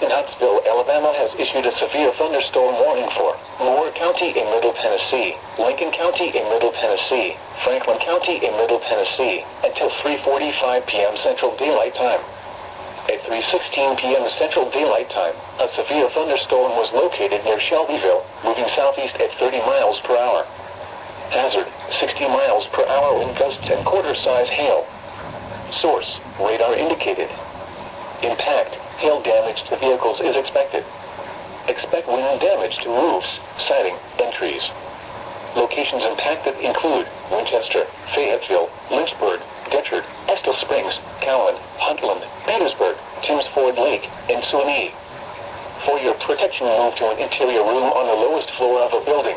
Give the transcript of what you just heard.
in Huntsville, Alabama has issued a severe thunderstorm warning for Moore County in Middle Tennessee, Lincoln County in Middle Tennessee, Franklin County in Middle Tennessee, until 3:45 p.m. Central Daylight Time. At 3:16 p.m. Central Daylight Time, a severe thunderstorm was located near Shelbyville, moving southeast at 30 miles per hour. Hazard, 60 miles per hour wind gusts and quarter-size hail. Source, radar indicated. Impact, hail damage to vehicles is expected. Expect wind damage to roofs, siding, and trees. Locations impacted include Winchester, Fayetteville, Lynchburg, Decherd, Estill Springs, Cowan, Huntland, Petersburg, Tims Ford Lake, and Suwanee. For your protection, move to an interior room on the lowest floor of a building.